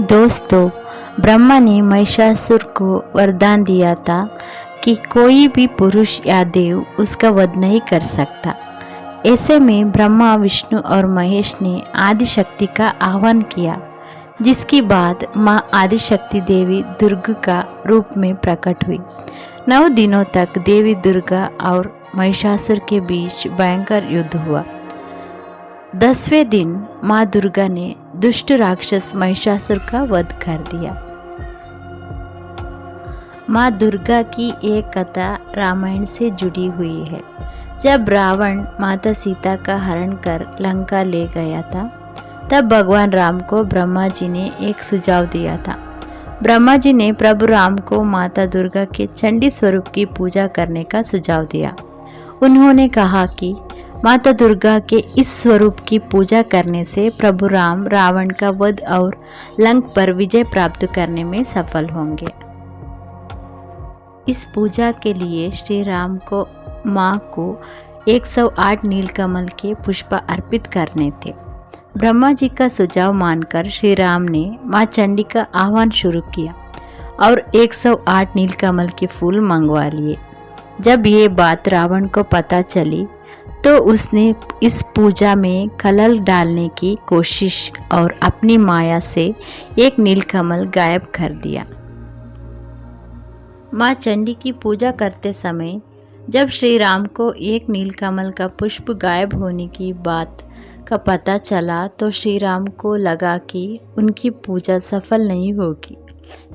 दोस्तों, ब्रह्मा ने महिषासुर को वरदान दिया था कि कोई भी पुरुष या देव उसका वध नहीं कर सकता। ऐसे में ब्रह्मा, विष्णु और महेश ने आदिशक्ति का आह्वान किया, जिसके बाद माँ आदिशक्ति देवी दुर्गा का रूप में प्रकट हुई। 9 दिनों तक देवी दुर्गा और महिषासुर के बीच भयंकर युद्ध हुआ। 10वें दिन माँ दुर्गा ने दुष्ट राक्षस महिषासुर का वध कर दिया। माँ दुर्गा की एक कथा रामायण से जुड़ी हुई है। जब रावण माता सीता का हरण कर लंका ले गया था, तब भगवान राम को ब्रह्मा जी ने एक सुझाव दिया था। ब्रह्मा जी ने प्रभु राम को माता दुर्गा के चंडी स्वरूप की पूजा करने का सुझाव दिया। उन्होंने कहा कि माता दुर्गा के इस स्वरूप की पूजा करने से प्रभु राम रावण का वध और लंक पर विजय प्राप्त करने में सफल होंगे। इस पूजा के लिए श्री राम को माँ को 108 नीलकमल के पुष्प अर्पित करने थे। ब्रह्मा जी का सुझाव मानकर श्री राम ने माँ चंडी का आह्वान शुरू किया और 108 नीलकमल के फूल मंगवा लिए। जब ये बात रावण को पता चली तो उसने इस पूजा में खलल डालने की कोशिश और अपनी माया से एक नीलकमल गायब कर दिया। माँ चंडी की पूजा करते समय जब श्री राम को एक नीलकमल का पुष्प गायब होने की बात का पता चला तो श्री राम को लगा कि उनकी पूजा सफल नहीं होगी।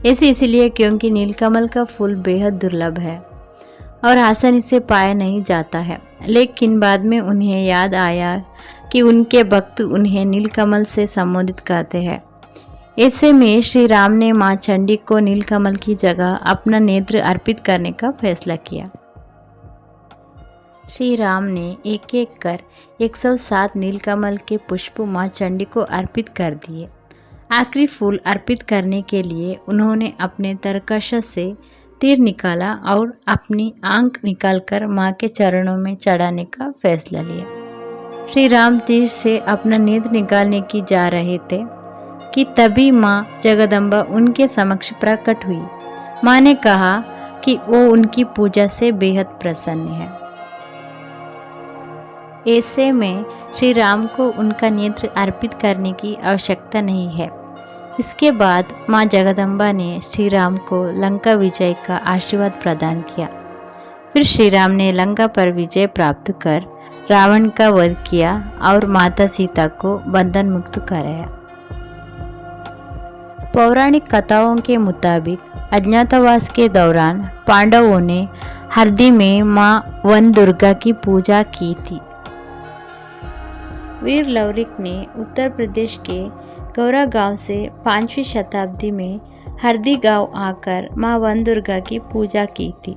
ऐसे इसलिए क्योंकि नीलकमल का फूल बेहद दुर्लभ है और आसानी से पाया नहीं जाता है। लेकिन बाद में उन्हें याद आया कि उनके भक्त उन्हें नीलकमल से संबोधित करते हैं। ऐसे में श्री राम ने माँ चंडी को नीलकमल की जगह अपना नेत्र अर्पित करने का फैसला किया। श्री राम ने एक एक कर 107 नीलकमल के पुष्प माँ चंडी को अर्पित कर दिए। आखिरी फूल अर्पित करने के लिए उन्होंने अपने तरकश से तीर निकाला और अपनी आंख निकालकर माँ के चरणों में चढ़ाने का फैसला लिया। श्री राम तीर से अपना नेत्र निकालने की जा रहे थे कि तभी माँ जगदम्बा उनके समक्ष प्रकट हुई। माँ ने कहा कि वो उनकी पूजा से बेहद प्रसन्न है। ऐसे में श्री राम को उनका नेत्र अर्पित करने की आवश्यकता नहीं है। इसके बाद माँ जगदम्बा ने श्री राम को लंका विजय का आशीर्वाद प्रदान किया। फिर श्री राम ने लंका पर विजय प्राप्त कर रावण का वध किया और माता सीता को बंधन मुक्त कराया। पौराणिक कथाओं के मुताबिक अज्ञातवास के दौरान पांडवों ने हरदी में माँ वन दुर्गा की पूजा की थी। वीर लौरिक ने उत्तर प्रदेश के गौरा गांव से 5वीं शताब्दी में हरदी गांव आकर मां वन दुर्गा की पूजा की थी।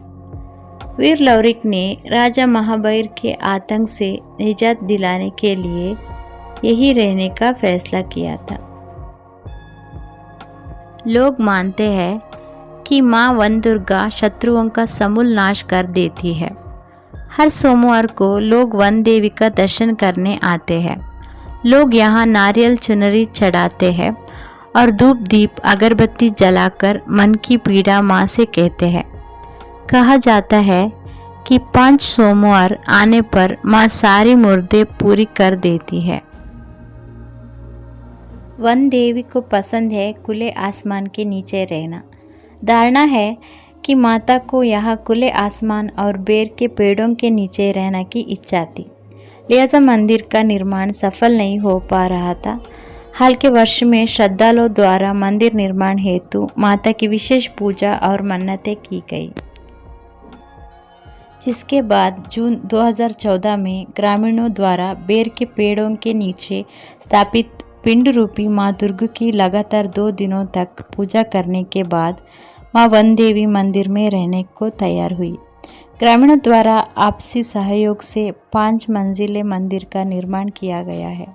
वीर लौरिक ने राजा महाबीर के आतंक से निजात दिलाने के लिए यही रहने का फैसला किया था। लोग मानते हैं कि मां वन दुर्गा शत्रुओं का समूल नाश कर देती है। हर सोमवार को लोग वन देवी का दर्शन करने आते हैं। लोग यहाँ नारियल चुनरी चढ़ाते हैं और धूप दीप अगरबत्ती जलाकर मन की पीड़ा माँ से कहते हैं। कहा जाता है कि 5 सोमवार आने पर माँ सारी मुरादें पूरी कर देती है। वन देवी को पसंद है खुले आसमान के नीचे रहना। धारणा है कि माता को यहाँ खुले आसमान और बेर के पेड़ों के नीचे रहने की इच्छा थी, लिहाजा मंदिर का निर्माण सफल नहीं हो पा रहा था। हाल के वर्ष में श्रद्धालुओं द्वारा मंदिर निर्माण हेतु माता की विशेष पूजा और मन्नतें की गई, जिसके बाद जून 2014 में ग्रामीणों द्वारा बेर के पेड़ों के नीचे स्थापित पिंड रूपी माँ दुर्गा की लगातार 2 दिनों तक पूजा करने के बाद माँ वन देवी मंदिर में रहने को तैयार हुई। ग्रामीणों द्वारा आपसी सहयोग से 5 मंजिले मंदिर का निर्माण किया गया है।